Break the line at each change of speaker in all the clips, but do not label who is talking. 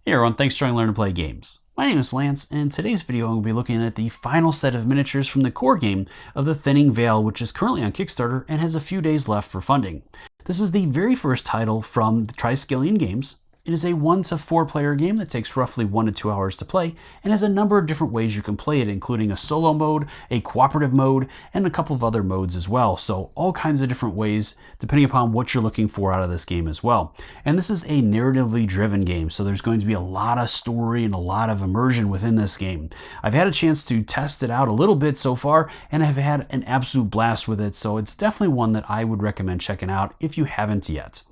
Hey everyone, thanks for joining Learn to Play Games. My name is Lance, and in today's video I'm going to be looking at the final set of miniatures from the core game of the Thinning Veil, which is currently on Kickstarter and has a few days left for funding. This is the very first title from the Triskelion games. It is a 1 to 4 player game that takes roughly 1 to 2 hours to play and has a number of different ways you can play it, including a solo mode, a cooperative mode, and a couple of other modes as well. So all kinds of different ways depending upon what you're looking for out of this game as well. And this is a narratively driven game, so there's going to be a lot of story and a lot of immersion within this game. I've had a chance to test it out a little bit so far, and I've had an absolute blast with it, so it's definitely one that I would recommend checking out if you haven't yet.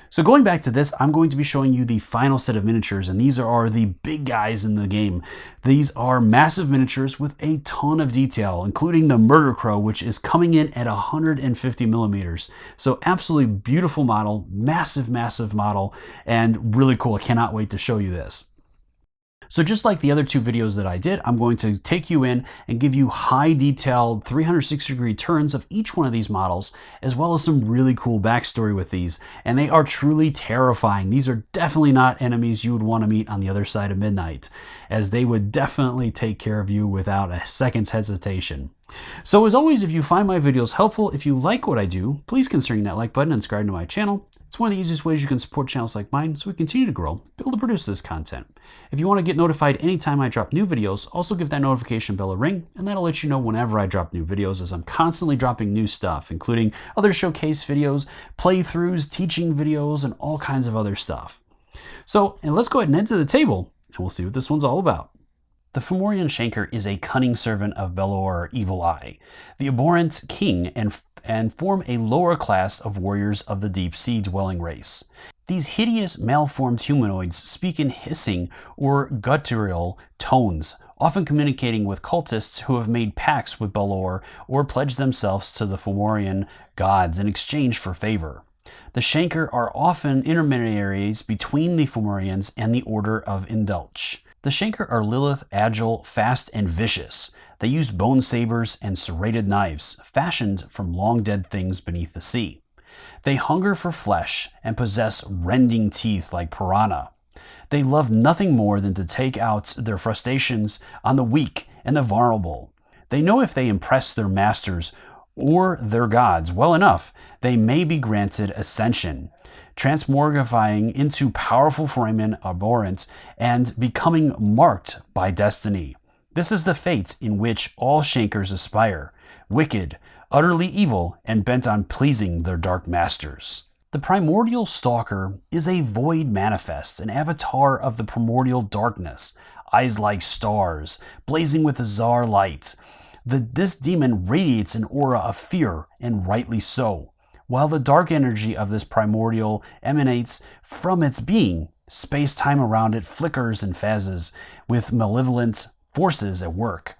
So going back to this, I'm going to be showing you the final set of miniatures, and these are the big guys in the game. These are massive miniatures with a ton of detail, including the Murder Crow, which is coming in at 150 millimeters. So absolutely beautiful model, massive model, and really cool. I cannot wait to show you this. So just like the other two videos that I did, I'm going to take you in and give you high detailed 360-degree turns of each one of these models, as well as some really cool backstory with these. And they are truly terrifying. These are definitely not enemies you would want to meet on the other side of midnight, as they would definitely take care of you without a second's hesitation. So as always, if you find my videos helpful, if you like what I do, please consider hitting that like button and subscribe to my channel. It's one of the easiest ways you can support channels like mine so we continue to grow, be able to produce this content. If you want to get notified anytime I drop new videos, also give that notification bell a ring, and that'll let you know whenever I drop new videos, as I'm constantly dropping new stuff, including other showcase videos, playthroughs, teaching videos, and all kinds of other stuff. So, and let's go ahead and head to the table, and we'll see what this one's all about. The Fomorian Shanker is a cunning servant of Belor Evil Eye, the abhorrent king, and form a lower class of warriors of the deep sea dwelling race. These hideous malformed humanoids speak in hissing or guttural tones, often communicating with cultists who have made pacts with Belor or pledged themselves to the Fomorian gods in exchange for favor. The Shanker are often intermediaries between the Fomorians and the Order of Indulch. The Shanker are Lilith, agile, fast, and vicious. They use bone sabers and serrated knives, fashioned from long-dead things beneath the sea. They hunger for flesh and possess rending teeth like piranha. They love nothing more than to take out their frustrations on the weak and the vulnerable. They know if they impress their masters or their gods well enough, they may be granted ascension, transmogrifying into powerful foramen abhorrent and becoming marked by destiny. This is the fate in which all Shankers aspire, wicked, utterly evil, and bent on pleasing their dark masters. The Primordial Stalker is a void manifest, an avatar of the primordial darkness, eyes like stars, blazing with azar light. This demon radiates an aura of fear, and rightly so. While the dark energy of this primordial emanates from its being, space-time around it flickers and phases with malevolent forces at work.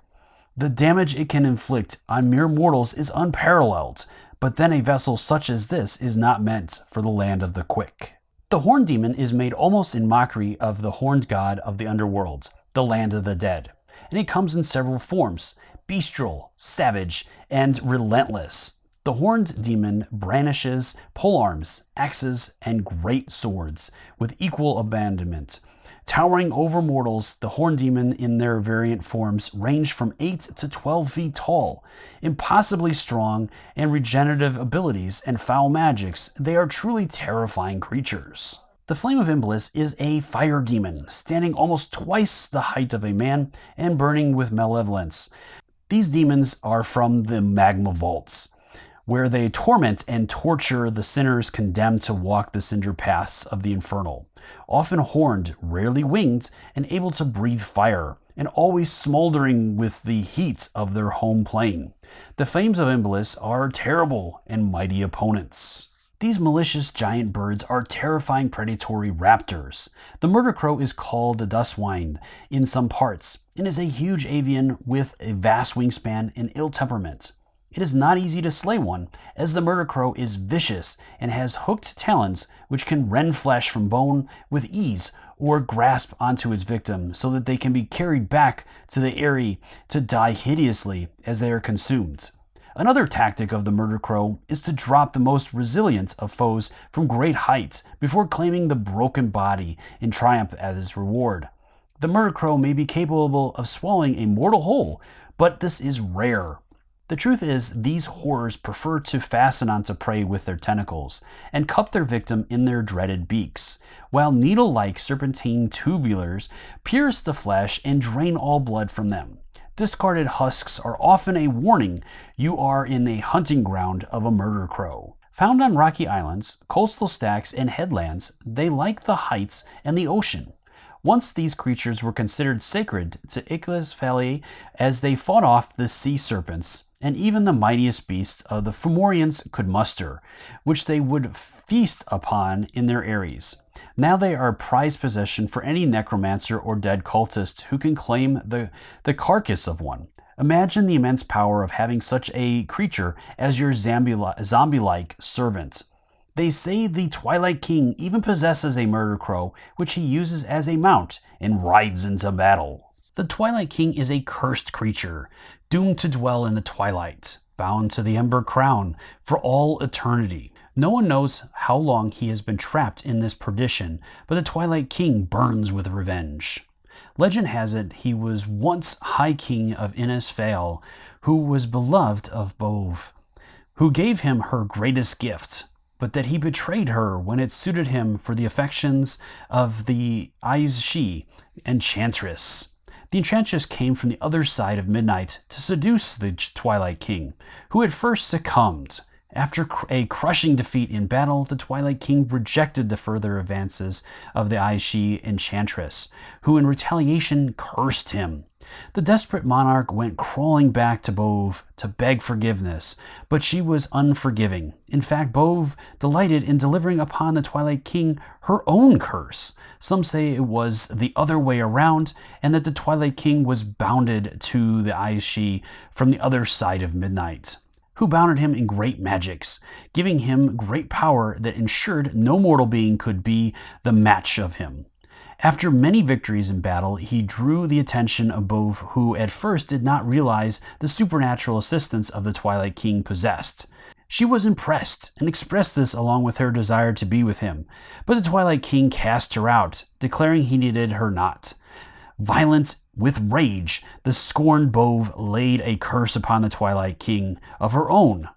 The damage it can inflict on mere mortals is unparalleled, but then a vessel such as this is not meant for the land of the quick. The Horned Demon is made almost in mockery of the horned god of the underworld, the land of the dead, and it comes in several forms: bestial, savage, and relentless. The Horned Demon brandishes polearms, axes, and great swords with equal abandonment. Towering over mortals, the Horned Demon in their variant forms range from 8 to 12 feet tall. Impossibly strong and regenerative abilities and foul magics, they are truly terrifying creatures. The Flame of Imbliss is a fire demon, standing almost twice the height of a man and burning with malevolence. These demons are from the magma vaults, where they torment and torture the sinners condemned to walk the cinder paths of the infernal. Often horned, rarely winged, and able to breathe fire, and always smoldering with the heat of their home plane. The Flames of Imbliss are terrible and mighty opponents. These malicious giant birds are terrifying predatory raptors. The Murder Crow is called a dustwind in some parts, and is a huge avian with a vast wingspan and ill temperament. It is not easy to slay one, as the Murder Crow is vicious and has hooked talons which can rend flesh from bone with ease or grasp onto its victim so that they can be carried back to the eyrie to die hideously as they are consumed. Another tactic of the murder crow is to drop the most resilient of foes from great heights before claiming the broken body in triumph as his reward. The murder crow may be capable of swallowing a mortal whole, but this is rare. The truth is, these horrors prefer to fasten onto prey with their tentacles and cup their victim in their dreaded beaks, while needle-like serpentine tubulars pierce the flesh and drain all blood from them. Discarded husks are often a warning you are in a hunting ground of a murder crow. Found on rocky islands, coastal stacks, and headlands, they like the heights and the ocean. Once these creatures were considered sacred to Ichthys as they fought off the sea serpents and even the mightiest beasts of the Fomorians could muster, which they would feast upon in their eyries. Now they are prized possession for any necromancer or dead cultist who can claim the carcass of one. Imagine the immense power of having such a creature as your zombie-like servant. They say the Twilight King even possesses a murder crow, which he uses as a mount and rides into battle. The Twilight King is a cursed creature, doomed to dwell in the twilight, bound to the Ember Crown for all eternity. No one knows how long he has been trapped in this perdition, but the Twilight King burns with revenge. Legend has it he was once High King of Innisfail, who was beloved of Bove, who gave him her greatest gift, but that he betrayed her when it suited him for the affections of the Aes-She enchantress. The enchantress came from the other side of midnight to seduce the Twilight King, who at first succumbed. After a crushing defeat in battle, the Twilight King rejected the further advances of the Aes-She enchantress, who in retaliation cursed him. The desperate monarch went crawling back to Bove to beg forgiveness, but she was unforgiving. In fact, Bove delighted in delivering upon the Twilight King her own curse. Some say it was the other way around, and that the Twilight King was bounded to the Aes-She from the other side of midnight, who bounded him in great magics, giving him great power that ensured no mortal being could be the match of him. After many victories in battle, he drew the attention of Bove, who at first did not realize the supernatural assistance of the Twilight King possessed. She was impressed and expressed this along with her desire to be with him, but the Twilight King cast her out, declaring he needed her not. Violent with rage, the scorned Bove laid a curse upon the Twilight King of her own.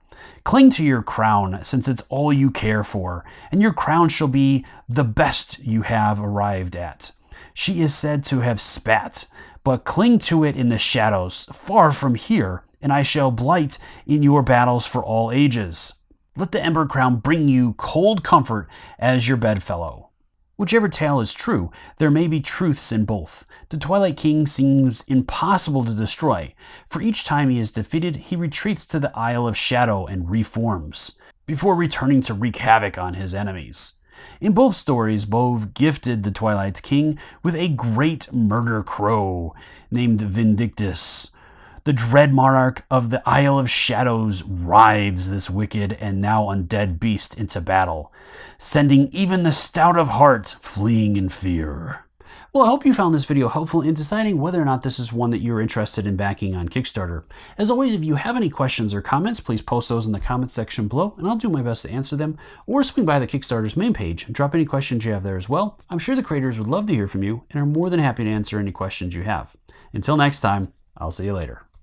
Cling to your crown, since it's all you care for, and your crown shall be the best you have arrived at. She is said to have spat, but cling to it in the shadows, far from here, and I shall blight in your battles for all ages. Let the Ember Crown bring you cold comfort as your bedfellow. Whichever tale is true, there may be truths in both. The Twilight King seems impossible to destroy, for each time he is defeated, he retreats to the Isle of Shadow and reforms, before returning to wreak havoc on his enemies. In both stories, Bove gifted the Twilight King with a great murder crow named Vindictus. The dread monarch of the Isle of Shadows rides this wicked and now undead beast into battle, sending even the stout of heart fleeing in fear. Well, I hope you found this video helpful in deciding whether or not this is one that you're interested in backing on Kickstarter. As always, if you have any questions or comments, please post those in the comments section below, and I'll do my best to answer them, or swing by the Kickstarter's main page and drop any questions you have there as well. I'm sure the creators would love to hear from you and are more than happy to answer any questions you have. Until next time, I'll see you later.